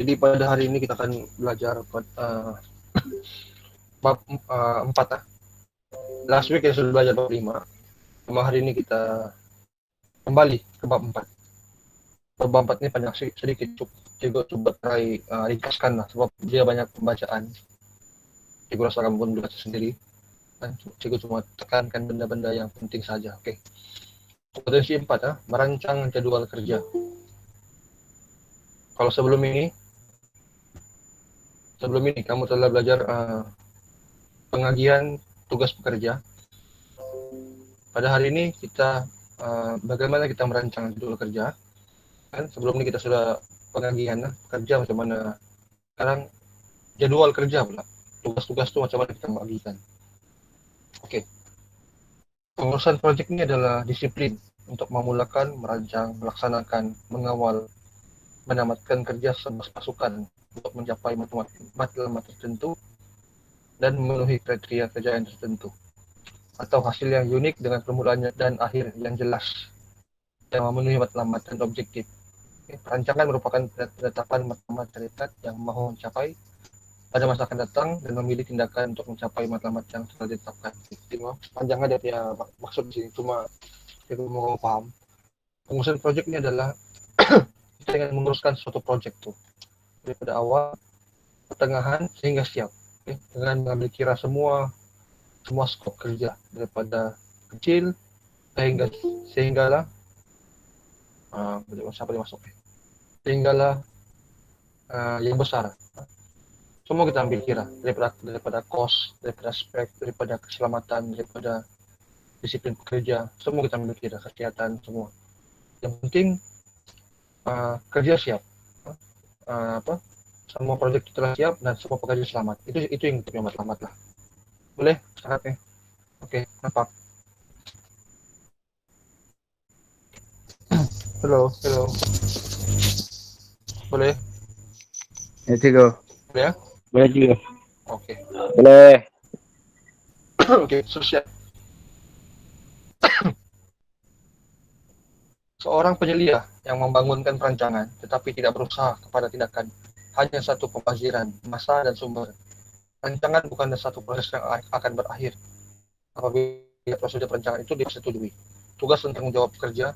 Jadi pada hari ini kita akan belajar bab 4. Last week kita sudah belajar bab 5. Cuma hari ini kita kembali ke bab 4. Bab 4 ini panjang sedikit, juga coba try ringkaskan lah, sebab dia banyak pembacaan. Cikgu rasa kamu pun baca sendiri. Dan cikgu cuma tekankan benda-benda yang penting saja. Oke. Potensi 4, merancang jadwal kerja. Kalau sebelum ini kamu telah belajar pengagihan tugas pekerja. Pada hari ini kita bagaimana kita merancang jadwal kerja. Kan sebelum ini kita sudah pengagihan kerja macam mana. Sekarang jadwal kerja pula. Tugas-tugas itu macam mana kita bagikan. Oke. Pengurusan proyek ini adalah disiplin untuk memulakan, merancang, melaksanakan, mengawal, menamatkan kerja sebuah pasukan untuk mencapai matlamat tertentu dan memenuhi kriteria kerja yang tertentu, atau hasil yang unik dengan permulaan dan akhir yang jelas yang memenuhi matlamat dan objektif. Perancangan merupakan penetapan matlamat terdekat yang mau mencapai pada masa akan datang dan memilih tindakan untuk mencapai matlamat yang telah ditetapkan. Panjang ada ya maksud di sini, cuma saya mau paham. Pengurusan proyek ini adalah kita ingin menguruskan suatu proyek tuh daripada awal, pertengahan sehingga siap, dengan mengambil kira semua skop kerja daripada kecil sehinggalah siapa yang masuk sehinggalah yang besar. Semua kita ambil kira daripada cost, daripada spek, daripada keselamatan, daripada disiplin pekerja, semua kita ambil kira, kesehatan semua. Yang penting kerja siap, semua proyek telah siap dan semua pekerja selamat. Itu yang kita selamat lah. Boleh syaratnya? Oke, nampak. Halo. Boleh? Ya, Cikgu. Boleh ya? Boleh, Cikgu. Oke. Boleh. Oke, sosial. Seorang penyelia yang membangunkan perancangan tetapi tidak berusaha kepada tindakan hanya satu pembaziran masa dan sumber. Rancangan bukan satu proses yang akan berakhir apabila prosedur perancangan itu disetujui. Tugas dan tanggung jawab kerja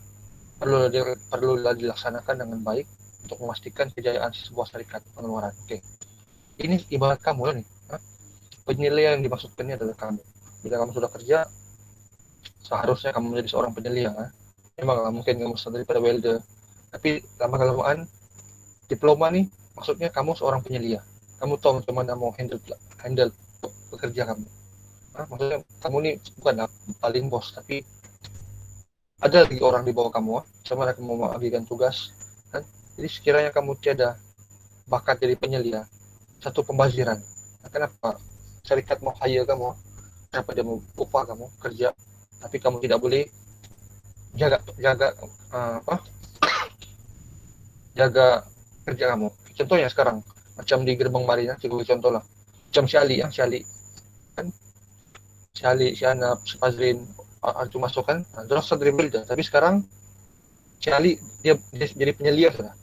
perlu dilaksanakan dengan baik untuk memastikan kejayaan sebuah serikat pengeluaran. Oke. Ini ibarat kamu lah nih. Penyelia yang dimaksudkan ini adalah kamu. Bila kamu sudah kerja, seharusnya kamu menjadi seorang penyelia. Memang mungkin kamu daripada welder, tapi lama-kelamaan diploma nih, maksudnya kamu seorang penyelia. Kamu tahu macam mana mau handle pekerja kamu. Maksudnya kamu nih bukan paling bos, tapi ada lagi orang di bawah kamu, sama kamu mau membagikan tugas. Kan? Jadi sekiranya kamu tiada bakat jadi penyelia, satu pembaziran. Kenapa? Serikat mau hire kamu, kenapa dia mau upah kamu kerja, tapi kamu tidak boleh jaga kerja kamu. Contohnya sekarang macam di Gerbang Marina, contoh lah, macam si Ali kan, si Ali, si Anap, si Fazrin itu masuk kan, terus dribble dia. Tapi sekarang si Ali dia jadi penyelia sudah.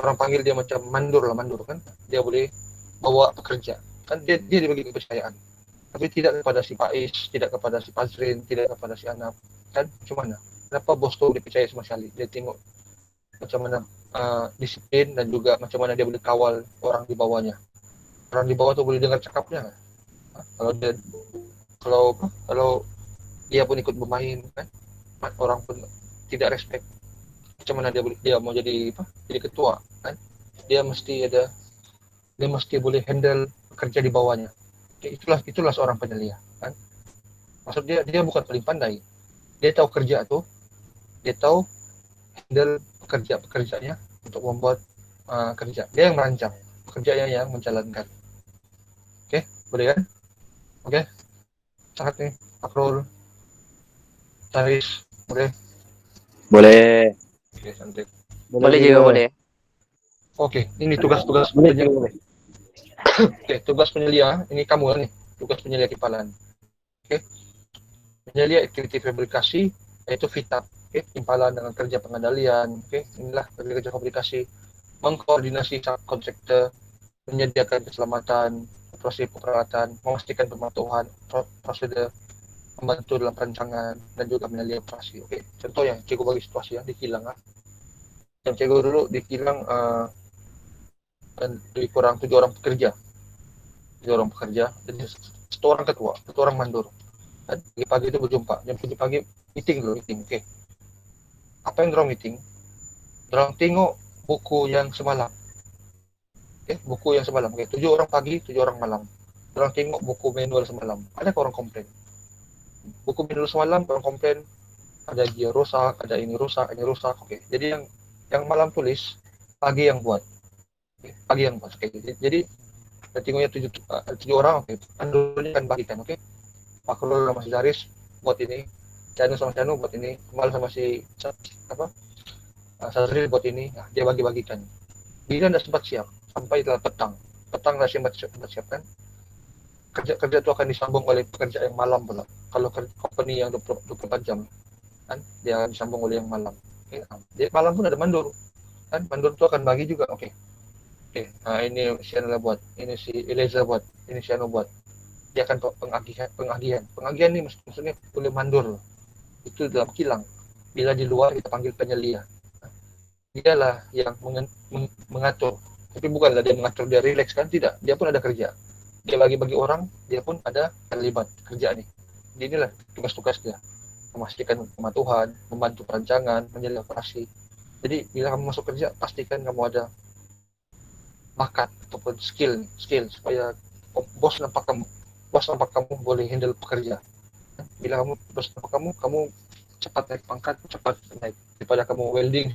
Orang panggil dia macam mandur kan, dia boleh bawa pekerja kan, dia dibagi kepercayaan, tapi tidak kepada si Pais, tidak kepada si Fazrin, tidak kepada si Anap kan. Cuma kenapa bos tuh dipercaya sama si Ali? Dia tengok macam mana disiplin dan juga macam mana dia boleh kawal orang di bawahnya. Orang di bawah tuh boleh dengar cakapnya. Kalau dia pun ikut bermain kan, orang pun tidak respect. Macam mana dia mau jadi ketua kan? Dia mesti boleh handle pekerja di bawahnya. Itulah seorang penyelia kan. Maksud dia bukan paling pandai. Dia tahu kerja tuh, dia tahu handle pekerjanya untuk membuat kerja. Dia yang merancang, pekerjanya yang menjalankan. Oke, boleh kan? Oke, sangat nih, Akrul, Taris, boleh? Boleh. Oke, santai. Boleh juga, boleh. Oke, ini tugas-tugas penyelia. Oke, tugas penyelia, ini kamu lah nih, tugas penyelia timpalan. Oke, penyelia aktiviti fabrikasi, yaitu FITAP. Timpalan dengan kerja pengendalian. Inilah kerja fabrikasi, mengkoordinasi subkontraktor, menyediakan keselamatan, operasi peralatan, memastikan pematuhan prosedur, membantu dalam perancangan dan juga menyalin operasi. Okey, contoh yang cikgu bagi situasi di kilang Yang cikgu dulu di kilang lebih kurang 7 orang pekerja. 7 orang pekerja, jadi 1 orang ketua, 1 orang mandor. Dan pagi-pagi itu berjumpa, jam 7 pagi meeting dulu, meeting. Okey. Apa yang dorang meeting? Dorang tengok buku yang semalam. Buku yang semalam. 7 orang pagi, 7 orang malam. Dorang tengok buku manual semalam. Ada orang komplain? Buku manual semalam orang komplain ada gear rusak, ada ini rusak, ini rusak. Okey. Jadi yang malam tulis, pagi yang buat. Pagi yang buat. Okey. Jadi tengoknya 7 orang. Okey. Andulnya akan bagikan. Okey. Pak Rul sama si Zaris buat ini, Chanu sama Chanu buat ini, Kemal sama si Sazril buat ini. Nah, dia bagi-bagikan. Bila tidak sempat siap, sampai telah petang dah sempat siap kan. Kerja itu akan disambung oleh pekerja yang malam pula. Kalau company yang 24 jam kan, dia akan disambung oleh yang malam. Okay. Dia malam pun ada mandor kan, mandor itu akan bagi juga. Okey. Ini si Anula buat, ini si Eliza buat, ini si Anu buat. Dia akan pengagihan ni maksudnya boleh mandor. Itu dalam kilang. Bila di luar kita panggil penyelia. Dialah yang mengatur. Tapi bukanlah dia mengatur dia relax kan, tidak. Dia pun ada kerja. Dia bagi-bagi orang, dia pun ada terlibat kerja ni. Jadi inilah tugas-tugas dia. Memastikan pematuhan, membantu perancangan, menyalin operasi. Jadi bila kamu masuk kerja, pastikan kamu ada bakat ataupun skill supaya bos nampak kamu boleh handle pekerja. Bila bos nampak kamu cepat naik pangkat, cepat naik. Daripada kamu welding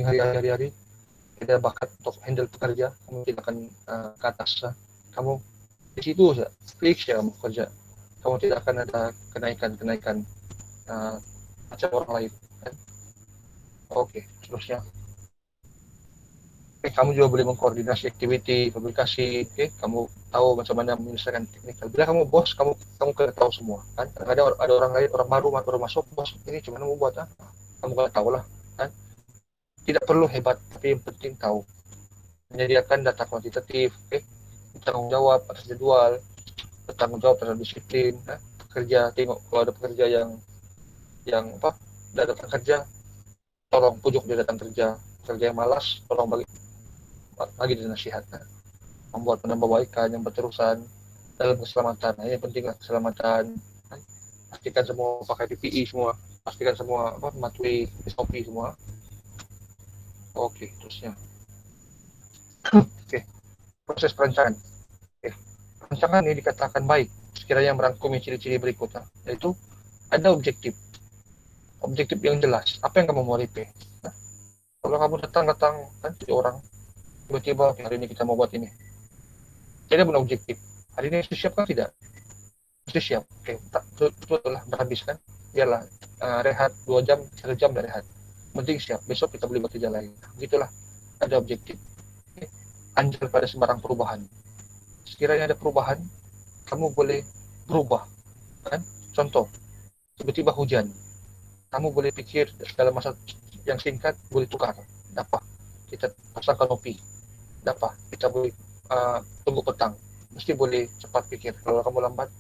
hari-hari, ada bakat untuk handle pekerja, kamu tidak akan ke atas. Kamu di situ saja, fix ya kamu kerja. Kamu tidak akan ada kenaikan macam orang lain. Kan? Okey, seterusnya. Kamu juga boleh mengkoordinasi aktiviti, publikasi. Kamu tahu macam mana menyelesaikan teknikal. Bila kamu bos, kamu kena tahu semua. Kan? Ada orang lain, orang baru masuk, bos ini macam mana mau buat? Kamu kena tahu lah. Kan? Tidak perlu hebat, tapi yang penting tahu. Menyediakan data kuantitatif, bertanggung jawab atas jadwal, bertanggung jawab terhadap disiplin. Pekerja, tengok kalau ada pekerja yang tidak datang kerja, tolong pujuk dia datang kerja. Pekerja yang malas, tolong bagi dia nasihat. Membuat penambahbaikan yang berterusan dalam keselamatan. Ini penting lah, keselamatan. Pastikan semua pakai PPE semua. Pastikan semua mematuhi SOP semua. Okey, terusnya. Okey. Proses perancangan. Perancangan ini dikatakan baik sekiranya merangkumi ciri-ciri berikut, yaitu ada objektif yang jelas. Apa yang kamu mau repair? Kalau kamu datang kan 7 orang, tiba-tiba hari ini kita mau buat ini. Jadi benar objektif. Hari ini sudah siap kan tidak? Sudah siap. Okey, betul lah berhabis kan? Biarlah rehat 2 jam, 1 jam dah rehat. Penting siap. Besok kita boleh buat kerja lain. Begitulah. Ada objektif. Anjal pada sembarang perubahan. Sekiranya ada perubahan, kamu boleh berubah. Kan? Contoh, tiba-tiba hujan. Kamu boleh fikir dalam masa yang singkat boleh tukar. Dapat kita pasang kanopi. Dapat kita boleh tunggu petang. Mesti boleh cepat fikir. Kalau kamu lambat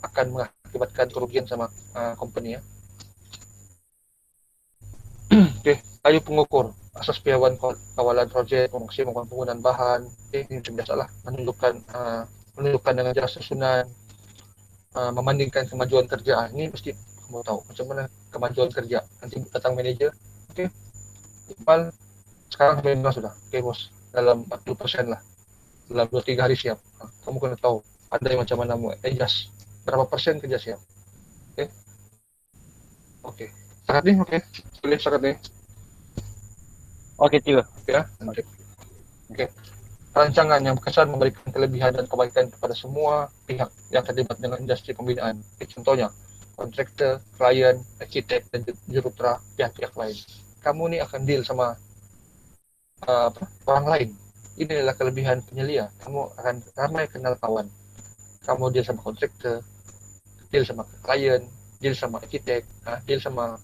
akan mengakibatkan kerugian sama company ya. Okey, kayu pengukur asas piawaian kawalan projek, memaksimalkan penggunaan bahan. Ini macam biasalah, menunjukkan dengan jelas susunan, membandingkan kemajuan kerja. Ini mesti kamu tahu macam mana kemajuan kerja. Nanti datang manager, okey, Iqbal sekarang 19 sudah. Okey bos, dalam 40% lah. Dalam 2-3 hari siap. Kamu kena tahu ada yang macam mana mau adjust. Berapa persen kerja siap. Okey. Okey. Setakat ni, okey. Boleh setakat ni. Okey, tiba. Ya. Okey. Rancangan yang berkesan memberikan kelebihan dan kebaikan kepada semua pihak yang terlibat dengan industri pembinaan. Contohnya, kontraktor, klien, arkitek dan jurutera, pihak-pihak lain. Kamu ni akan deal sama orang lain. Ini adalah kelebihan penyelia. Kamu akan ramai kenal kawan. Kamu deal sama kontraktor, deal sama klien, deal sama arkitek, deal sama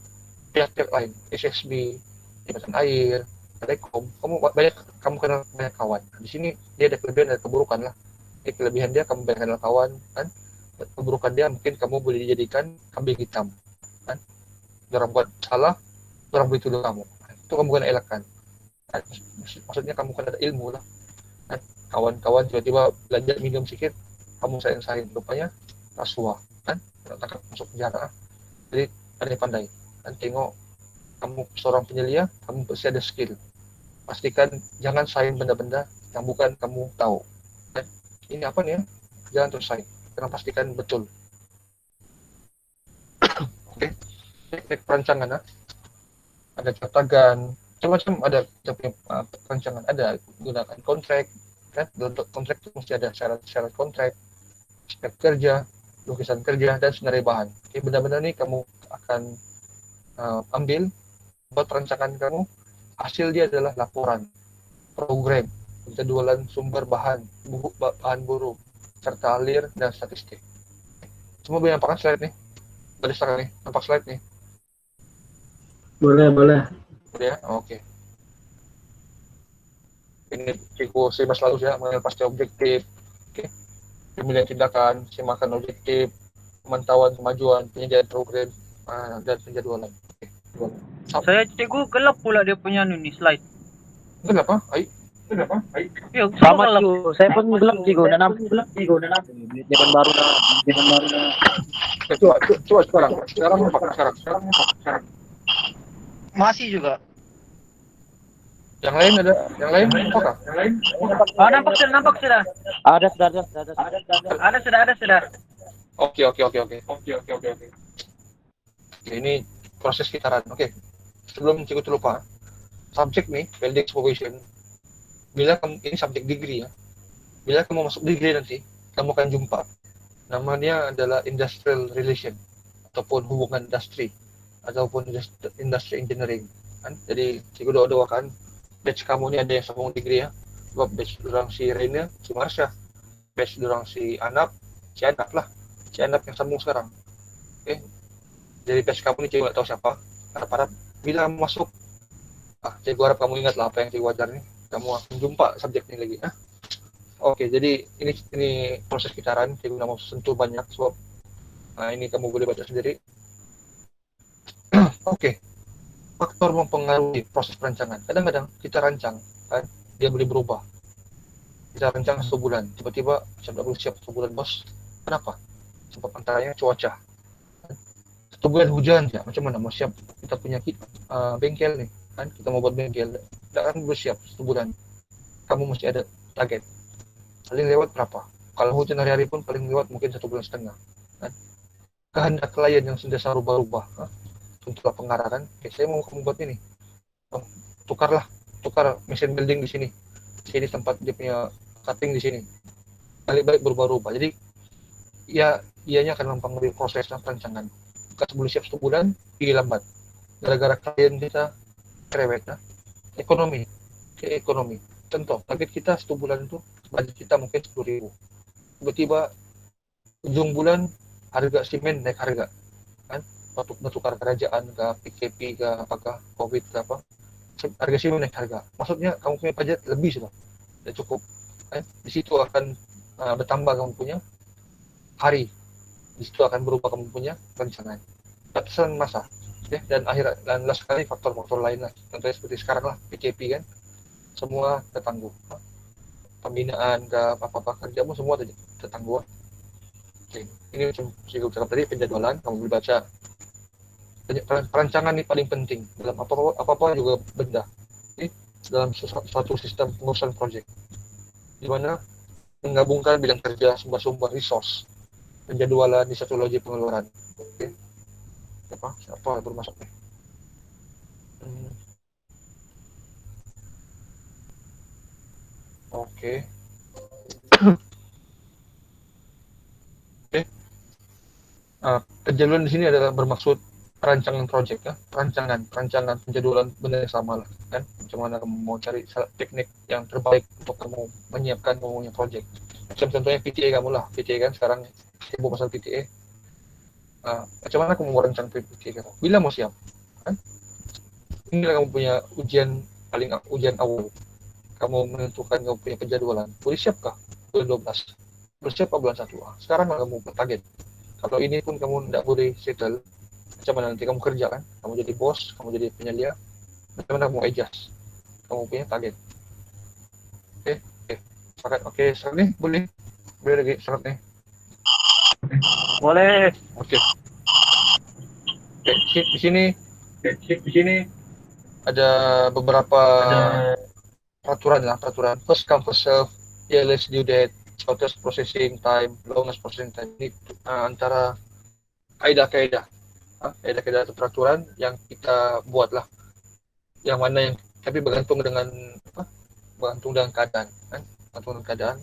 pihak-pihak lain, SSB, Jabatan Air, telekom, kamu kenal banyak kawan. Di sini dia ada kelebihan dan keburukan lah. Kelebihan dia kamu banyak kenal kawan kan, keburukan dia mungkin kamu boleh dijadikan kambing hitam kan, orang buat salah, orang boleh tuduh kamu, itu kamu bukan elakkan kan? Maksudnya kamu kan ada ilmu lah kan? Kawan-kawan tiba-tiba belajar minum sedikit, kamu sayang-sayang, rupanya rasuah kan, tangkap masuk penjara. Jadi pandai-pandai kan, tengok kamu seorang penyelia, kamu pasti ada skill, pastikan jangan sayang benda-benda yang bukan kamu tahu kan? Ini apa nih ya, jangan terus sayang, karena pastikan betul. Oke, teknik perancangan ya. Ada catagan, macam-macam ada perancangan, ada gunakan kontrak kan, untuk kontrak itu mesti ada syarat-syarat kontrak, spek kerja, lukisan kerja, dan senarai bahan. Oke, benda-benda ini kamu akan ambil buat perancangan kamu. Hasil dia adalah laporan, program, penjadwalan sumber bahan, bahan buruh, serta alir dan statistik. Semua boleh nampakkan slide nih? Boleh sekarang nih, nampak slide nih? Boleh. Boleh ya? Oke. Ini Ciko Mas lalu ya, mengenal pasti objektif. Oke. Pemilihan tindakan, semakan objektif, pemantauan kemajuan, penyediaan program, dan penjadwalan. Saya cikgu gelap pula dia punya nih slide. Kenapa? Ya, Sama gelap. cikgu, saya pun gelap cikgu, dan zaman baru dah. Coba sekarang nampak sekarang. Masih juga. Yang lain ada, apakah? Nampak sudah. Ada. Ada sudah. Oke. Ini proses kitaran. Oke. Sebelum cikgu lupa, subjek nih, building supervision. Bila kamu, ini subjek degree ya. Bila kamu masuk degree nanti, kamu akan jumpa. Namanya adalah industrial relation, ataupun hubungan industri, ataupun industry engineering. Kan? Jadi cikgu doakan batch kamu ini ada yang sambung degree ya. Sebab batch orang si Reina, si Marsha, batch orang si Anap lah. Si Anap yang sambung sekarang. Oke. Jadi batch kamu ini cikgu nggak tahu siapa. Harap-harap bila kamu masuk, cikgu harap kamu ingat lah apa yang cikgu ajar nih. Kamu akan jumpa subjek ini lagi. Oke, jadi ini proses kitaran. Cikgu nggak mau sentuh banyak sebab ini kamu boleh baca sendiri. Oke. Faktor mempengaruhi proses perancangan. Kadang-kadang kita rancang, kan, dia boleh berubah. Kita rancang 1 bulan, tiba-tiba tidak boleh siap 1 bulan, bos. Kenapa? Sebab antaranya cuaca. 1 bulan hujan ya, macam mana mau siap? Kita punya bengkel nih, kan? Kita mau buat bengkel, tidak akan boleh siap 1 bulan. Kamu mesti ada target. Paling lewat berapa? Kalau hujan hari-hari pun paling lewat mungkin 1,5 bulan. Kan? Kehendak klien yang sentiasa rubah-rubah. Contohlah pengarahan, saya mau kamu buat ini, tukar mesin building di sini tempat dia punya cutting di sini, balik berubah-ubah. Jadi ianya akan mempengaruhi proses perancangan. Kita sebelum siap 1 bulan, pergi lambat gara-gara klien kita cerewet. Ekonomi. Contoh, target kita 1 bulan itu budget kita mungkin 10.000. Tiba-tiba ujung bulan harga simen naik harga, kan? Bertukar kerajaan ke PKP ke apakah COVID ke apa, harga simen naik harga. Maksudnya kamu punya budget lebih sudah, tidak cukup. Di situ akan bertambah kamu punya hari, di situ akan berubah kamu punya rencana. Batasan masa, dan last sekali faktor-faktor lain lah. Contohnya seperti sekarang lah PKP kan, semua tertangguh. Pembinaan ke apa-apa kerjamu semua tertangguh. Oke. Ini macam saya cakap tadi, penjadwalan kamu boleh baca. Perancangan ini paling penting dalam apa-apa juga benda. Dalam suatu sistem pengurusan proyek, di mana menggabungkan bidang kerja, sumber-sumber resource, penjadwalan, metodologi pengeluaran. Oke. Siapa bermasuk nih? Oke. Penjadwalan di sini adalah bermaksud perancangan proyek ya, perancangan penjadwalan benda yang sama lah kan, macam mana kamu mau cari teknik yang terbaik untuk kamu menyiapkan kamu punya proyek. Macam contohnya PTA kamu lah, PTA kan sekarang sibuk pasal PTA. Macam mana kamu mau rancang PTA kamu bila mau siap kan? Inilah kamu punya ujian paling ujian awal. Kamu menentukan kamu punya penjadwalan. Boleh siapkah bulan 12? Bersiap bulan 1? Sekarang kamu target. Kalau ini pun kamu tidak boleh settle, macam mana nanti kamu kerja kan? Kamu jadi bos, kamu jadi penyelia, macam mana kamu adjust? Kamu punya target. Oke, oke. Sepakat, oke. Sekarang nih, boleh lagi sekarang nih. Boleh. Oke. Oke, di sini ada beberapa peraturan. First come first serve, earliest due date, shortest processing time, longest processing time. Ini antara kaidah-kaidah, kaidah-kaidah atau peraturan yang kita buat lah. Yang mana yang tapi bergantung dengan bergantung dengan keadaan, kan? Bergantung dengan keadaan.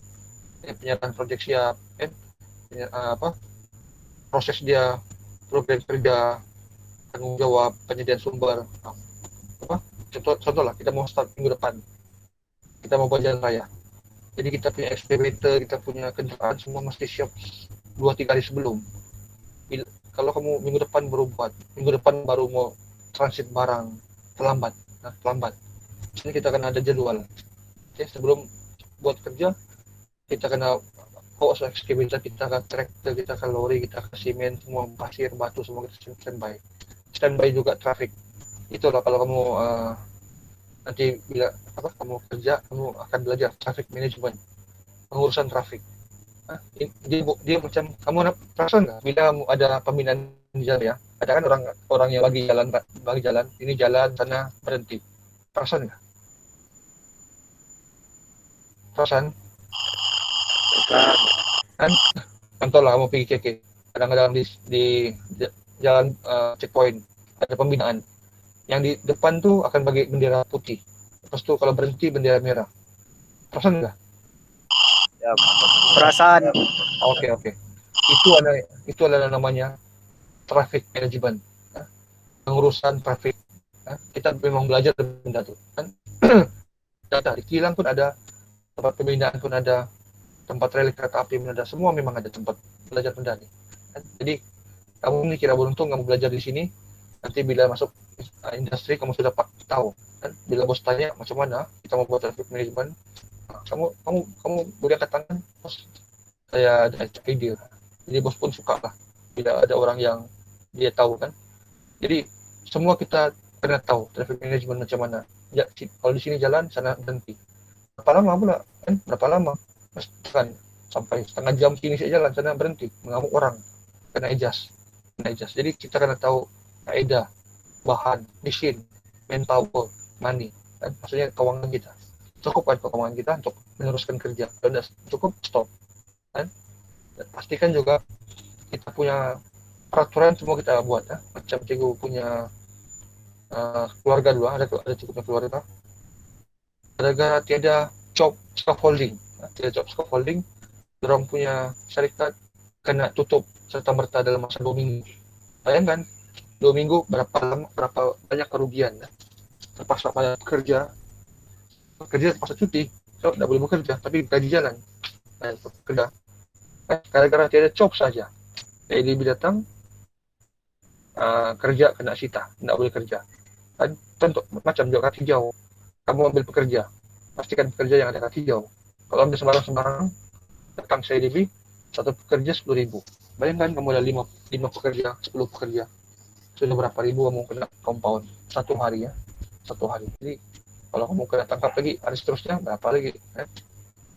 Penyerahan proyek siap, kan? Proses dia, program kerja, tanggung jawab, penyediaan sumber. Contoh lah, kita mau start minggu depan, kita mau buat jalan raya. Jadi kita punya excavator, kita punya kendaraan, semua mesti siap 2-3 hari sebelum. Kalau kamu minggu depan baru mau transit barang, terlambat. Jadi kita akan ada jadwal. Oke, sebelum buat kerja, kita kena bawa excavator, kita akan tractor, kita akan lori, kita akan semen, semua pasir, batu, semua kita standby. Standby juga traffic. Itulah kalau kamu nanti bila kamu kerja, kamu akan belajar traffic management, pengurusan traffic. Dia macam kamu perasaan nggak bila ada pembinaan di jalan ya, ada kan orang yang bagi jalan, ini jalan sana berhenti, perasaan nggak? Perasaan kan? Contoh lah kamu pergi KK, kadang-kadang di jalan checkpoint ada pembinaan, yang di depan tuh akan bagi bendera putih, terus tuh kalau berhenti bendera merah, perasaan nggak? Ya, perasaan. Oke. Itu adalah namanya traffic management, pengurusan traffic. Kita memang belajar benda itu kan. Data di kilang pun ada, tempat pembinaan pun ada, tempat rel kereta api pun ada, semua memang ada tempat belajar benda ini. Jadi kamu ini kira beruntung kamu belajar di sini. Nanti bila masuk industri kamu sudah tahu kan. Bila bos tanya macam mana kita mau buat traffic management, kamu boleh angkat tangan, bos saya ada ide. Jadi bos pun suka lah bila ada orang yang dia tahu kan. Jadi semua kita kena tahu traffic management macam mana. Ya, kalau di sini jalan, sana berhenti. Berapa lama pula kan? Berapa lama? Kan sampai setengah jam sini saya jalan, sana berhenti, mengamuk orang, kena adjust. Jadi kita kena tahu kaidah, bahan, mesin, manpower, money, kan? Maksudnya keuangan kita. Cukup kan keuangan kita untuk meneruskan kerja. Kalau tidak cukup, stop. Kan? Dan pastikan juga kita punya peraturan semua kita buat ya. Macam cikgu punya keluarga dulu, ada cikgu punya keluarga. Gara-gara tiada job scaffolding, orang punya syarikat kena tutup serta merta dalam masa 2 minggu. Bayangkan 2 minggu berapa banyak kerugian ya. Terpaksa pada kerja terpaksa cuti, so tidak boleh bekerja, tapi gaji jalan. Kerja gara-gara tiada job saja. Jadi datang kerja kena sita, tidak boleh kerja. Contoh macam juga kaki jauh, kamu ambil pekerja, pastikan pekerja yang ada kaki jauh. Kalau ambil sembarang datang CDB, satu pekerja 10.000. Bayangkan kamu ada 5 pekerja, 10 pekerja, sudah berapa ribu kamu kena compound satu hari ya, Jadi kalau kamu kena tangkap lagi hari seterusnya berapa lagi ya?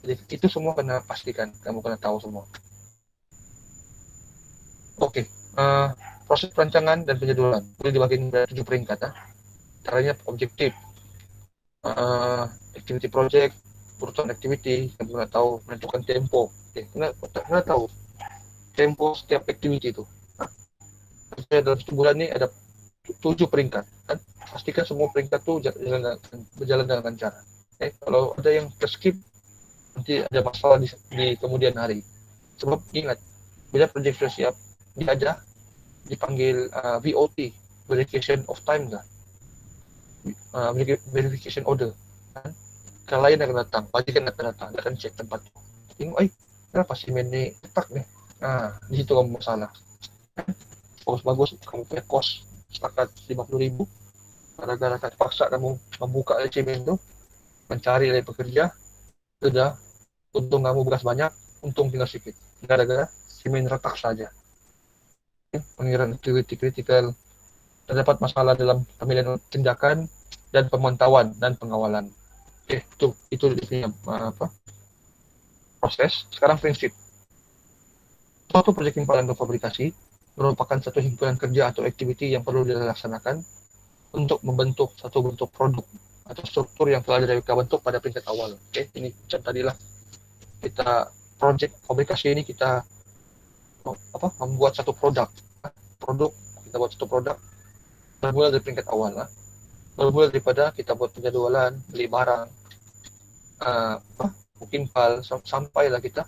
Jadi itu semua kena pastikan, kamu kena tahu semua. Oke. Proses perancangan dan penjadwalan boleh dibagi menjadi 7 peringkat ya. Caranya objektif, activity project, urutan activity, kamu kena tahu, menentukan tempo. Kena tahu tempo setiap activity itu. Dalam 1 bulan ini ada 7 peringkat. Kan? Pastikan semua peringkat itu berjalan dengan lancar. Kalau ada yang terskip, nanti ada masalah di kemudian hari. Sebab ingat, bila proyek sudah siap, dia ada dipanggil VOT, verification of time lah, verification order. Kan? Klien akan datang, bagikan akan datang, akan cek tempat. Tengok, kenapa semen ni ketak nih? Di situ kamu masalah. Bagus, kamu punya kos setakat 50.000, Gara-gara terpaksa kamu membuka resume itu, mencari dari pekerja, sudah untung kamu bekas banyak, untung tinggal sedikit. Gara-gara resume retak saja. Pengiraan activity critical, terdapat masalah dalam pemilihan tindakan dan pemantauan dan pengawalan. Itu dia apa? Proses. Sekarang prinsip. Suatu proyek simpanan atau fabrikasi merupakan satu himpunan kerja atau aktiviti yang perlu dilaksanakan untuk membentuk satu bentuk produk atau struktur yang telah direka bentuk pada peringkat awal. Ini macam tadilah kita proyek fabrikasi ini kita membuat satu produk. Kita buat satu produk bermula dari peringkat awal lah. Bermula daripada kita buat penjadwalan, beli barang, mungkin sampailah kita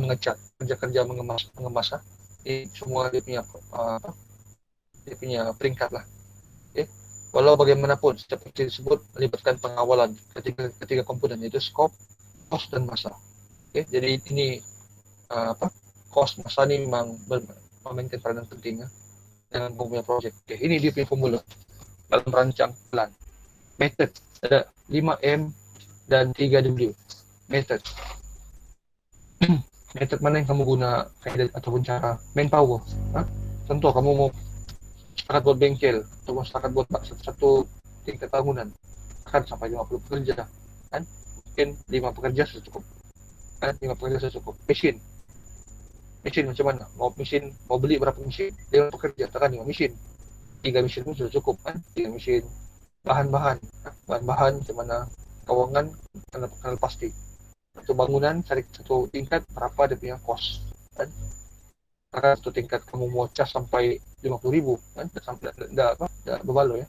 mengecat, kerja-kerja mengemas di semua dia punya peringkat lah. Walau bagaimanapun seperti disebut melibatkan pengawalan ketiga komponen, yaitu scope, cost dan masa. Jadi ini cost, masa ini memang memainkan peranan penting dengan punya project. Ini dia punya formula dalam merancang plan. Method ada 5M dan 3W. Method. Method mana yang kamu guna ataupun cara? Manpower. Contoh kamu mau setakat buat bengkel atau setakat buat satu tingkat bangunan, akan sampai 50 pekerja kan, mungkin 5 pekerja sudah cukup kan, 5 pekerja sudah cukup. Mesin macam mana, mau beli berapa mesin, 5 pekerja tekan 5 mesin, 3 mesin pun sudah cukup kan, 3 mesin. Bahan-bahan macam mana, kawangan kenal pasti, satu bangunan cari satu tingkat berapa dia punya cost kan. Karena satu tingkat kamu mau cas sampai 50.000 kan, sampai dah berbalo ya,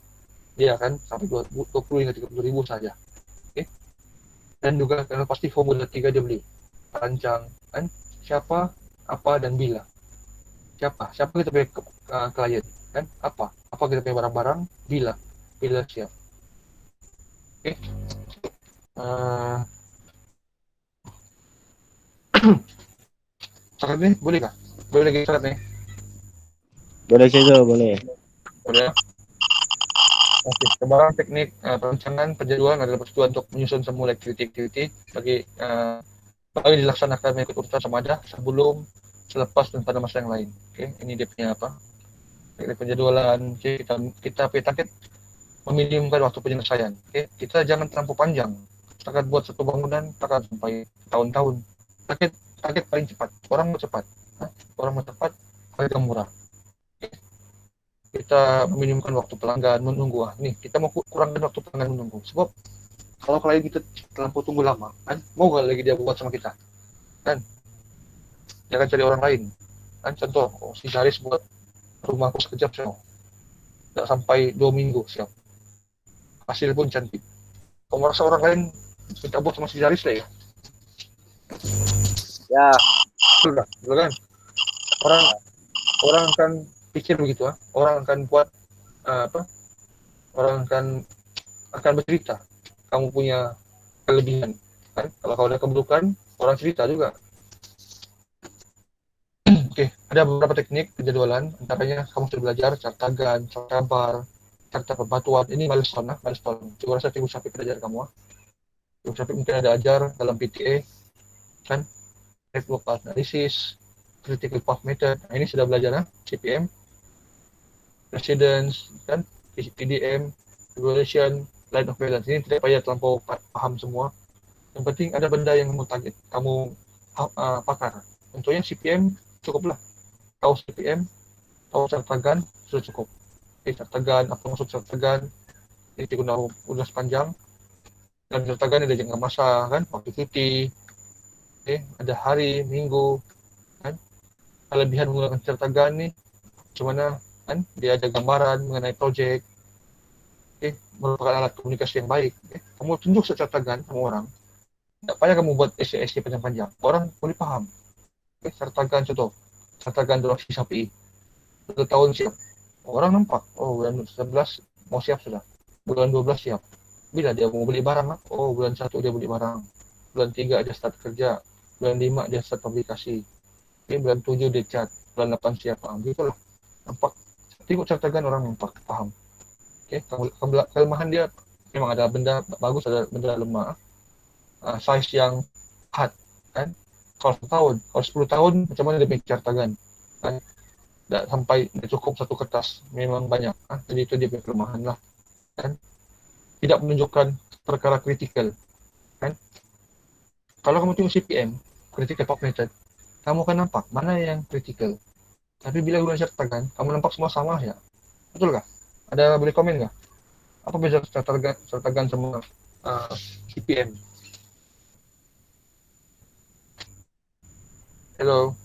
dia akan sampai 20 hingga 30.000 saja. Dan juga karena pasti formula 3 dia beli rancang kan, siapa, apa dan bila. Siapa kita punya klien kan, apa kita punya barang-barang, bila siap. Syarat ni boleh kah? Boleh lagi syarat ni? Boleh juga, boleh. Boleh. Okey, sebarang teknik perancangan penjadualan adalah persetujuan untuk menyusun semula aktiviti-aktiviti bagi dilaksanakan mengikut urutan sama ada, sebelum, selepas dan pada masa yang lain. Ini dia punya teknik penjadualan. Kita punya target meminimumkan waktu penyelesaian. Kita jangan terlampau panjang. Setakat buat satu bangunan, takkan sampai tahun-tahun. Target paling cepat. Orang mau cepat, harga murah. Kita meminimumkan waktu pelanggan menunggu. Nih, kita mau kurangkan waktu pelanggan menunggu. Sebab kalau klien kita terlampau tunggu lama, kan, mau gak lagi dia buat sama kita, kan? Dia akan cari orang lain. Kan contoh, si Jaris buat rumahku sekejap siap. Tak sampai 2 minggu siap. Hasil pun cantik. Kau merasa orang lain minta buat sama si Jaris lah ya? Ya. Betul kan? Orang akan pikir begitu, orang akan buat orang akan bercerita kamu punya kelebihan kan. Kalau kau ada keburukan, orang cerita juga. Ada beberapa teknik penjadwalan, antaranya kamu sudah belajar cartagan, cabar, carta perbatuan. Ini milestone. Coba rasa Cikgu Syafiq belajar kamu. Cikgu Syafiq mungkin ada ajar dalam PTA kan, network analysis, critical path method. Ini sudah belajar CPM, precedence kan, PDM, evaluation, line of balance. Ini tidak payah terlampau paham semua. Yang penting ada benda yang kamu target, kamu pakar. Contohnya CPM cukuplah. Tahu CPM, tahu cartagan sudah cukup. Cartagan, apa maksud cartagan? Ini guna ulas panjang. Dan cartagan ada jangka masa kan, waktu cuti. Ada hari, minggu kan. Kelebihan menggunakan cartagan ni macam mana kan, dia ada gambaran mengenai projek. Merupakan alat komunikasi yang baik. Kamu tunjuk cartagan sama orang, tak payah kamu buat essay panjang-panjang, orang boleh faham. Cartagan contoh, cartagan durasi sapi 1 tahun siap, orang nampak, oh bulan 11 mau siap sudah, bulan 12 siap. Bila dia mau beli barang, oh bulan 1 dia beli barang, bulan 3 dia start kerja, bulan 5 dia start publikasi, bulan 7 dia cat, bulan 8 siap. Begitulah, nampak. Tengok cartagan orang nampak, faham. Okay? Kelemahan dia memang ada benda bagus, ada benda lemah. Size yang hard, kan? Kalau 1 tahun, kalau 10 tahun, macam mana dia make cartagan? Kan? Tak sampai dia cukup satu kertas, memang banyak. Jadi itu dia punya kelemahan lah. Kan? Tidak menunjukkan perkara kritikal. Kan? Kalau kamu tengok CPM, critical pop method, kamu akan nampak mana yang kritikal. Tapi bila guna cartagan, kamu nampak semua sama ya. Betul kah? Ada boleh komen nggak? Apa beza cartagan sama CPM? Hello.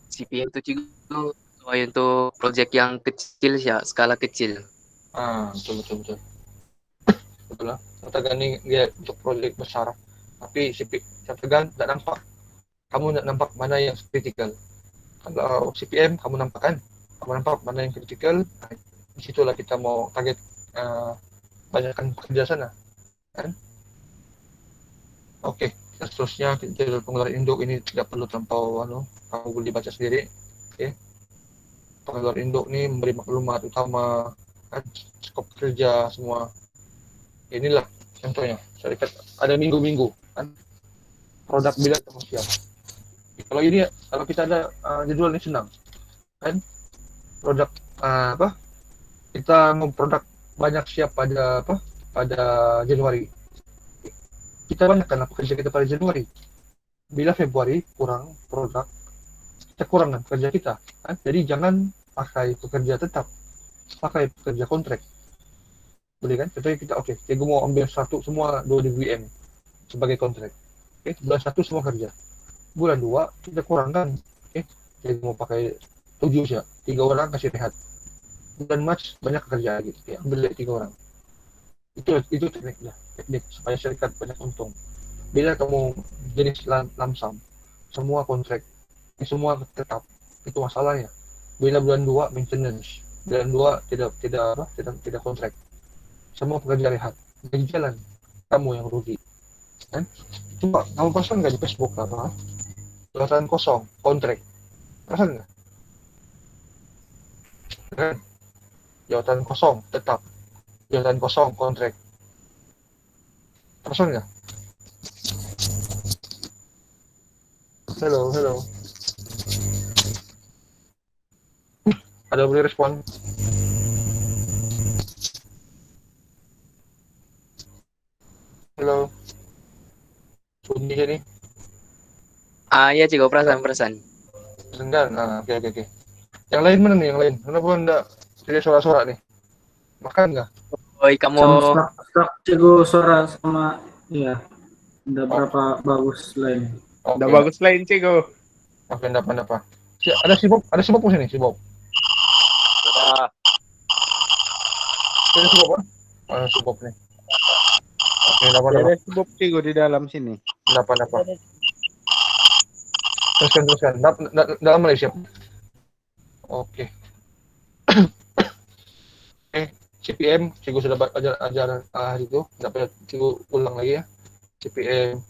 CPM itu cikgu sesuai untuk project yang kecil ya, skala kecil. Betul. Betul lah. Cartagan ni dia untuk projek besar. Tapi cartagan tak nampak. Kamu nak nampak mana yang kritikal. Kalau CPM kamu nampak kan? Kamu nampak mana yang kritikal. Di situlah kita mau target banyakkan pekerja sana. Kan? Okey. Seterusnya jadwal pengeluaran induk ini tidak perlu terlampau kamu boleh baca sendiri. Okey. Pengeluaran induk ni memberi maklumat utama, kan, skop kerja semua. Inilah contohnya. Syarikat ada minggu-minggu, kan, produk bila kamu siap. Kalau ini, kalau kita ada jadual ni senang, kan, produk kita mau produk banyak siap pada pada Januari. Kita banyakkanlah pekerja kita pada Januari. Bila Februari kurang produk, kita kurangkan pekerja kita, kan? Jadi jangan pakai pekerja tetap, pakai pekerja kontrak. Boleh kan? Contohnya kita, cikgu mau ambil satu semua 2,000 WM sebagai kontrak. Bulan 1 semua kerja. Bulan 2 kita kurangkan. Cikgu mau pakai 7 saja, 3 orang kasih rehat. Bulan Mac banyak kerja lagi, ambil 3 orang. Itu tekniknya, teknik supaya syarikat banyak untung. Bila kamu jenis lamsam, semua kontrak, semua tetap, itu masalahnya. Bila bulan 2 maintenance, bulan 2 tidak kontrak. Semua pekerja rehat, jadi jalan, kamu yang rugi, kan? Coba kamu pasang nggak di Facebook jabatan kosong, kontrak, pasang nggak? Kan? Jabatan kosong, tetap, jabatan kosong, kontrak, pasang nggak? Hello. Ada boleh respon? Hello. Sunyi je ni. Ya cikgu, perasaan. Senggan. Okey. Yang lain mana ni? Yang lain? Kenapa enggak jadi suara-suara ni? Makan nggak? Oi, kamu Stuck cikgu suara sama ya. Udah berapa bagus lain. Udah bagus lain cikgu. Oke, apa. Ada si Bob di sini, si Bob. Ada si Bob kan? Si Bob ni. Oke, Ada sebab cikgu di dalam sini. Apa. Teruskan. Dalam Malaysia. Oke. CPM, cikgu sudah ajar hari itu. Tak payah cikgu ulang lagi ya. CPM.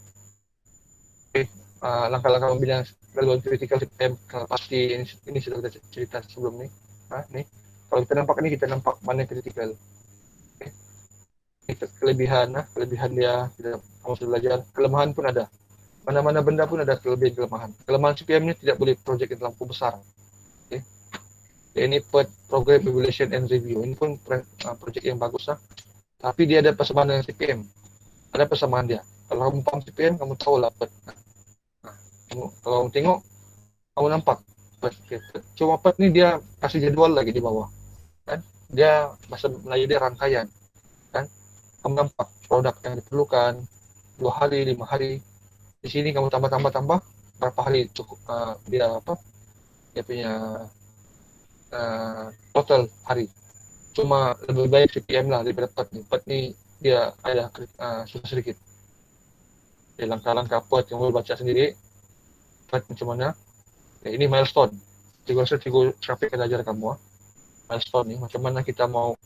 Langkah-langkah membina gangguan kritikal CPM. Pasti ini sudah kita cerita sebelum ni. Ni. Kalau kita nampak ni, kita nampak mana kritikal. Kelebihan dia, kamu sudah belajar. Kelemahan pun ada. Mana-mana benda pun ada kelebihan kelemahan. Kelemahan CPM ni tidak boleh projek yang terlalu besar. Ini program evaluation and review. Ini pun projek yang bagus lah. Tapi dia ada persamaan dengan CPM. Ada persamaan dia. Kalau kamu faham CPM, kamu tahu lah PET. Kalau kamu tengok, kamu nampak PET. Cuma PET ni dia kasih jadual lagi di bawah. Kan? Dia bahasa Melayu dia rangkaian. Kan? Kamu nampak produk yang diperlukan 2 hari, 5 hari. Di sini kamu tambah berapa hari cukup dia punya total hari. Cuma lebih baik CPM lah daripada PET ni. PET ni dia ada susah sedikit. Langkah-langkah PET yang boleh baca sendiri. PET macam mana. Ini milestone. Cikgu rasa cikgu Syafiq akan ajar kamu. Milestone ni macam mana kita mau.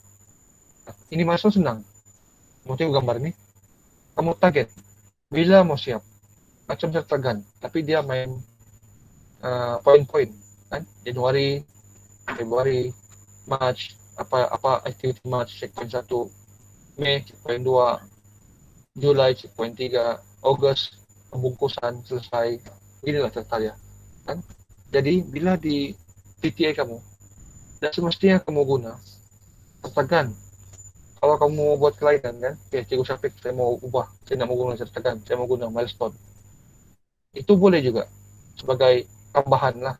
Ini milestone senang. Kamu tengok gambar ni. Kamu target. Bila mau siap. Macam cartagan. Tapi dia main poin-poin. Kan? Januari, Februari, March, apa aktiviti checkpoint 1 Mei, checkpoint 2 Julai, checkpoint 3 Ogos, pembungkusan selesai. Inilah cerita dia. Kan? Jadi bila di PTA kamu, dan semestinya kamu guna certakan. Kalau kamu mau buat kelainan kan, Cikgu Syafiq, saya mau ubah, saya nak mau guna certakan, saya mau guna milestone. Itu boleh juga sebagai tambahan lah.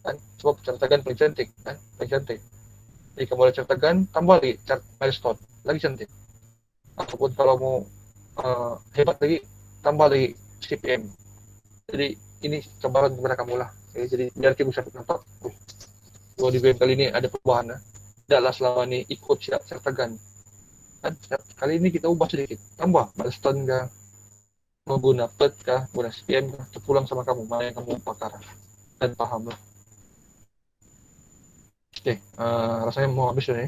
Kan? Sebab certakan paling cantik, kan? Paling cantik. Jadi kamu ada certakan, tambah lagi milestone, lagi cantik. Ataupun kalau mau hebat lagi, tambah lagi CPM. Jadi ini cabaran kepada kamu lah. Jadi biar Cikgu Syafiq nampak, di BM kali ini ada perubahan. Tidaklah selama ini ikut certakan. Kan? Kali ini kita ubah sedikit, tambah milestone kah, mau guna PET kah, guna CPM kah, terpulang sama kamu, mana yang kamu pakar dan paham lah. Oke, rasanya mau habis ini.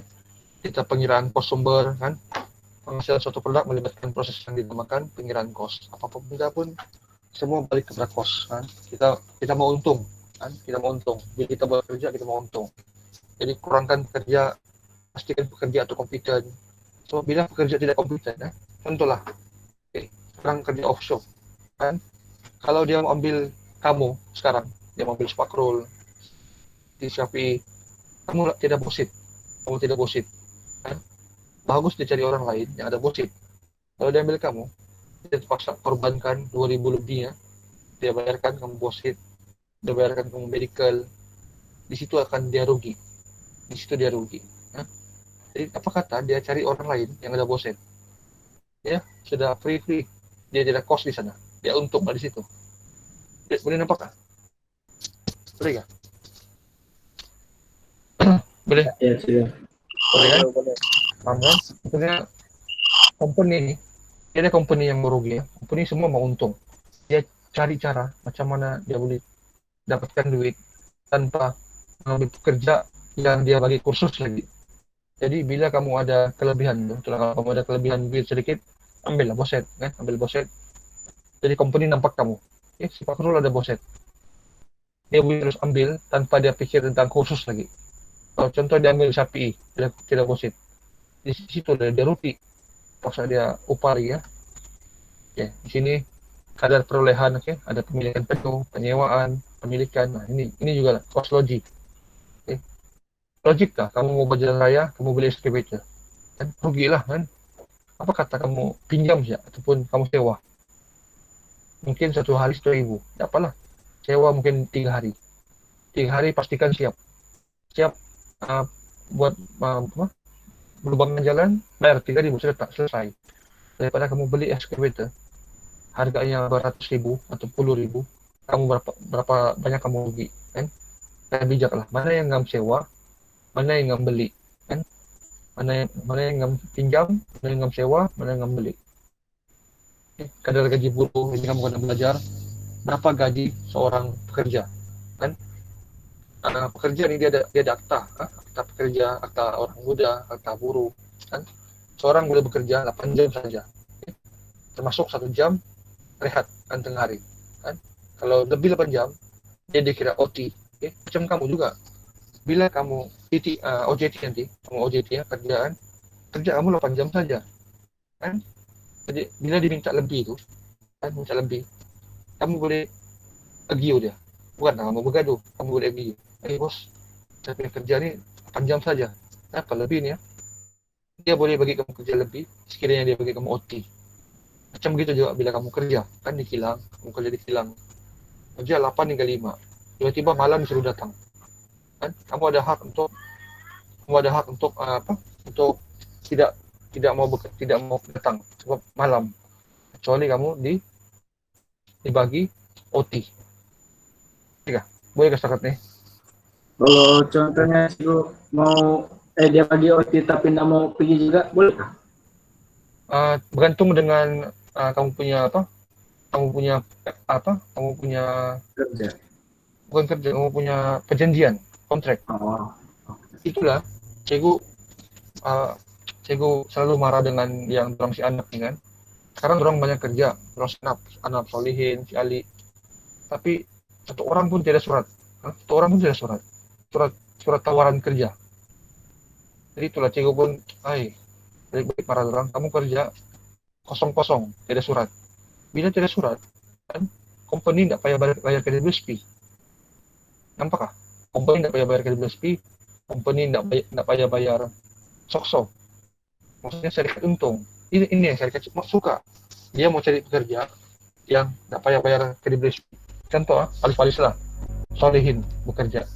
Kita pengiraan kos sumber kan, penghasilan suatu produk melibatkan proses yang dinamakan pengiraan kos. Apapun benda pun semua balik kepada kos kan. Kita mau untung kan, kita mau untung. Bila kita bekerja kita mau untung. Jadi kurangkan pekerja, pastikan pekerja atau kompeten. So bila pekerja tidak kompeten, contohlah, orang kerja offshore kan, kalau dia mau ambil kamu sekarang, dia mau ambil Spakrul di Shopee, kamu tidak bosit, kan? Bagus dia cari orang lain yang ada bosit. Kalau dia ambil kamu, dia terpaksa korbankan 2.000 lebihnya, dia bayarkan kamu bosit, dia bayarkan kamu medical, di situ akan dia rugi, ya? Jadi apa kata dia cari orang lain yang ada bosit, ya sudah free, dia tidak kos di sana, dia untung di situ. Boleh nampak kan? Boleh nggak? Boleh? Ya, sudah. Boleh kan? Paham kan? Maksudnya company ini, dia ada company yang merugi ya. Company semua mau untung. Dia cari cara macam mana dia boleh dapatkan duit tanpa mengambil pekerja yang dia bagi kursus lagi. Jadi bila kamu ada kelebihan, kalau kamu ada kelebihan duit sedikit, ambillah boset, kan? Ambil boset. Jadi company nampak kamu. Si Pak Nurul ada boset. Dia boleh terus ambil tanpa dia pikir tentang kursus lagi. Kalau contoh dia ambil Shopee, tidak boset. Di situ dia rugi. Paksa dia upari ya. Di sini kadar perolehan, ada pemilikan penuh, penyewaan, pemilikan. Nah, ini juga cost logik. Logik kah? Kamu mau berjalan raya, kamu beli excavator, kan rugilah kan? Apa kata kamu pinjam saja ataupun kamu sewa? Mungkin 1 hari 1.000, tak apalah. Sewa mungkin 3 hari. 3 hari pastikan siap buat berlubangkan jalan, bayar 3.000 sudah tak selesai. Daripada kamu beli excavator harganya beratus ribu atau puluh ribu, kamu berapa banyak kamu rugi kan? Saya bijaklah mana yang kamu sewa, mana yang kamu beli kan? Mana yang kamu pinjam, mana yang kamu sewa, mana yang kamu beli. Kadar gaji buruh ini kamu akan belajar berapa gaji seorang pekerja kan? Pekerja ini dia ada akta pekerja, akta orang muda, akta buruh kan? Seorang boleh bekerja 8 jam saja, termasuk 1 jam rehat kan tengah hari kan? Kalau lebih 8 jam dia dikira OT. Macam kamu juga, bila kamu OJT nanti, kamu OJT ya, kerja kamu 8 jam saja kan? Jadi bila diminta lebih itu kan, minta lebih, kamu boleh agio dia, bukan kamu bergaduh, kamu boleh agio. Bos, saya punya kerja ni 8 jam saja, apa lebih ni ya? Dia boleh bagi kamu kerja lebih sekiranya dia bagi kamu OT. Macam begitu juga bila kamu kerja kan di kilang, kamu kerja di kilang, kerja 8 hingga 5, tiba-tiba malam disuruh datang kan? Kamu ada hak untuk untuk tidak mau datang sebab malam, kecuali kamu dibagi OT. Boleh ke setakat nih? Kalau contohnya mau dia bagi OT tapi nggak mau pergi juga, boleh kah? Bergantung dengan kamu punya Kerja. bukan kerja, kamu punya perjanjian kontrak. Oh. Itulah cikgu selalu marah dengan yang orang si anak ni kan. Sekarang orang banyak kerja, orang anak Solihin, si Ali, tapi satu orang pun tidak surat tawaran kerja. Jadi itulah cikgu pun, baik-baik para orang, kamu kerja kosong-kosong, tidak surat. Bila tidak surat, kan company tidak payah bayar KWSP. Nampakkah? Company tidak payah bayar KWSP, company tidak payah bayar sokso. Maksudnya serikat untung. Ini yang serikat suka. Dia mau cari pekerja yang tidak payah bayar KWSP. Contoh, palis-palis lah, solehin bekerja,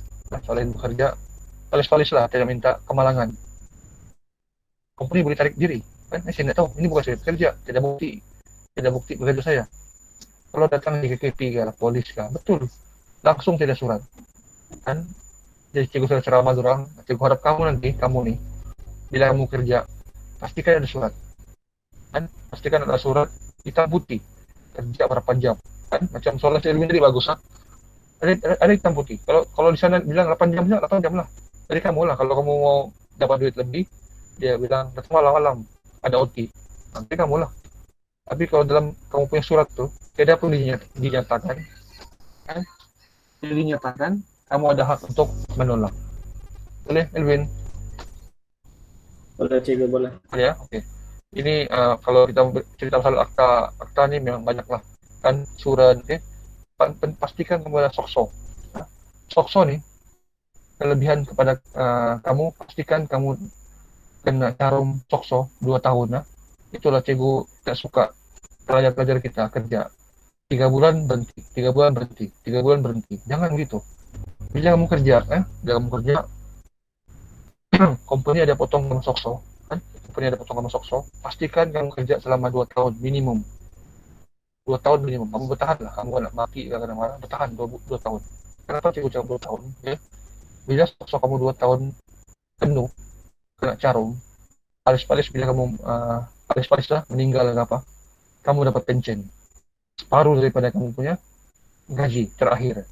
palis-palis lah, tidak minta kemalangan. Company boleh tarik diri, kan? Saya tidak tahu, ini bukan saya bekerja, tidak bukti bekerja saya. Kalau datang di KKP ke polis kah, betul, langsung tidak surat, kan? Jadi cikgu sudah ceramah orang, cikgu harap kamu nih, bila kamu kerja, pastikan ada surat, kan? Pastikan ada surat, hitam putih, kerja berapa jam, kan? Macam soal elementary bagus, kan? Ada hitam putih. Kalau di sana bilang 8 jam lah. Jadi kamu lah, kalau kamu mau dapat duit lebih, dia bilang datang malam-malam ada OT, nanti kamu lah. Tapi kalau dalam kamu punya surat tuh tidak pun dinyatakan, kan? Jadi dinyatakan kamu ada hak untuk menolak. Boleh, Elvin? Boleh cikgu, boleh. Ya, oke. Ini kalau kita cerita soal akta ini memang banyak lah, kan? Surat, pastikan kamu ada sokso. Sokso nih kelebihan kepada kamu, pastikan kamu kena carum sokso 2 tahun. Itulah cikgu tidak suka pelajar-pelajar kita kerja 3 bulan berhenti, 3 bulan berhenti, 3 bulan berhenti. Jangan gitu. Bila kamu kerja, company ada potong kamu sokso, kan? Company ada potong kamu sokso, pastikan kamu kerja selama 2 tahun minimum. 2 tahun minimum. Kamu bertahan lah, kamu nak mati karena marah, bertahan 2 tahun. Kenapa cikgu cakap 2 tahun? Ya? Bila sokso kamu 2 tahun penuh kena carum, palis-palis bila kamu palis-palis lah meninggal atau apa, kamu dapat pensiun separuh daripada kamu punya gaji terakhir.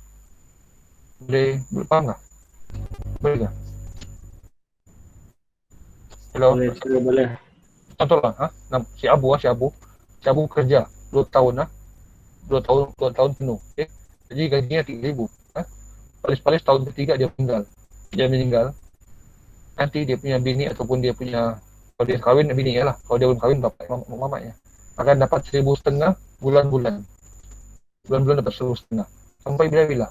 Boleh paham nggak? Boleh nggak? Halo. Boleh cikgu, boleh. Contoh lah, si Abu kerja 2 tahun, 2 tahun penuh, okay? Jadi gajinya 3.000. Palis-palis tahun ketiga dia meninggal. Nanti dia punya bini ataupun dia punya, kalau dia kawin bini ya lah, kalau dia belum kawin bapak mamanya akan dapat 1.500 bulan-bulan dapat 1.500 sampai bila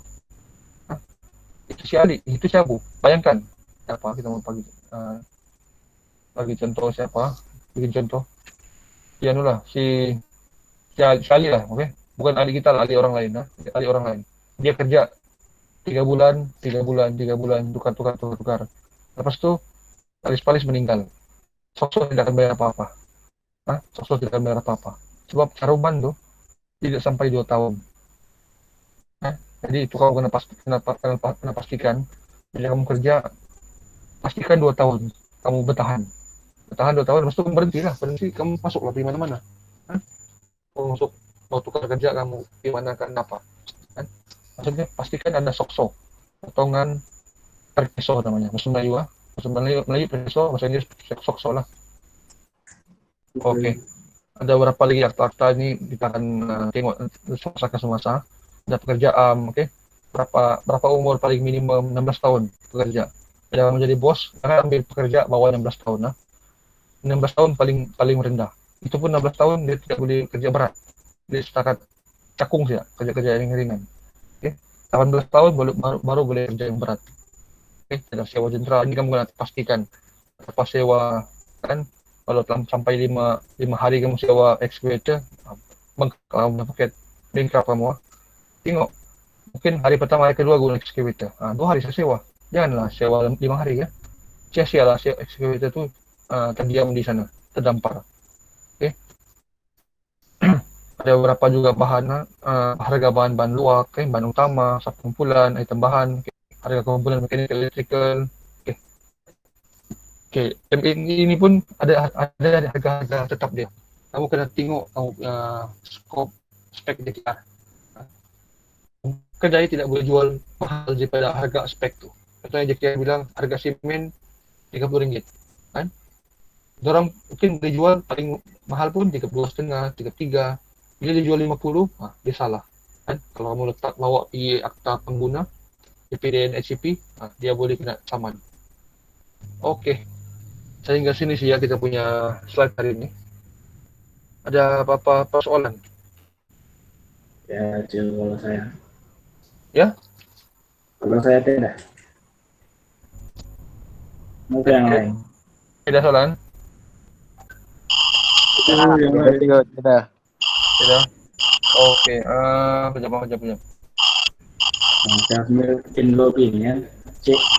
itu si Ali, itu si Abu. Bayangkan siapa kita mau bagi contoh, siapa bikin contoh ya nulah si Ali lah, oke? Bukan Ali kita lah, Ali orang lain, Ali orang lain. Dia kerja 3 bulan, tukar. Lepas itu palis-palis meninggal. Sokso tidak akan bayar apa-apa. Sokso tidak akan bayar apa-apa. Sebab caruman tuh tidak sampai 2 tahun. Jadi itu kamu kena pastikan. Bila kamu kerja, pastikan 2 tahun. Kamu bertahan 2 tahun, lepas itu kamu berhenti, kamu masuklah di mana-mana. Kamu masuk, mau tukar kerja kamu di mana, kenapa? Maksudnya pastikan ada sokso, potongan peso namanya, bahasa Melayu peso, bahasa Inggris sokso lah. Oke. Ada berapa lagi akta ini kita akan tengok semasa ada pekerjaan, oke? Berapa umur paling minimum 16 tahun pekerja. Kalau menjadi bos, jangan ambil pekerja bawah 16 tahun, 16 tahun paling rendah. Itu pun 16 tahun dia tidak boleh kerja berat. Dia setakat cakung saja, kerja-kerja yang ringan. 18 tahun baru boleh kerja yang berat. Ada sewa jenderal, ini kamu kena pastikan. Apa sewa, kan? Kalau sampai 5 hari kamu sewa excavator, kalau paket bengkak kamu, tengok. Mungkin hari pertama, hari kedua guna excavator. 2 hari saya sewa. Janganlah sewa 5 hari ya. Sia-sialah sewa excavator tu terdiam di sana, terdampar. Ada beberapa juga bahan, harga bahan luar, bahan utama, satu kumpulan, item bahan, harga kumpulan mechanical, electrical. Ini pun ada harga tetap dia. Kamu kena tengok spek dia. Kedai tidak boleh jual mahal daripada harga spek tu. Contohnya JKR bilang harga simen RM30, kan? Orang mungkin boleh jual paling mahal pun 32,5, 33. Bila dia jual 50, dia salah. Kan? Kalau kamu bawa pergi akta pengguna, PPDN, SCP, dia boleh kena saman. Okey. Sehingga sini sih ya kita punya slide hari ini. Ada apa-apa persoalan? Ya, Cil, kalau saya. Ya? Kalau saya tidak. Mungkin yang lain. Tidak soalan? Yang lain. Ciko, sudah. Tidak? Oke, penjawab. Nah, saya ambil bikin dulu opini ya. Cek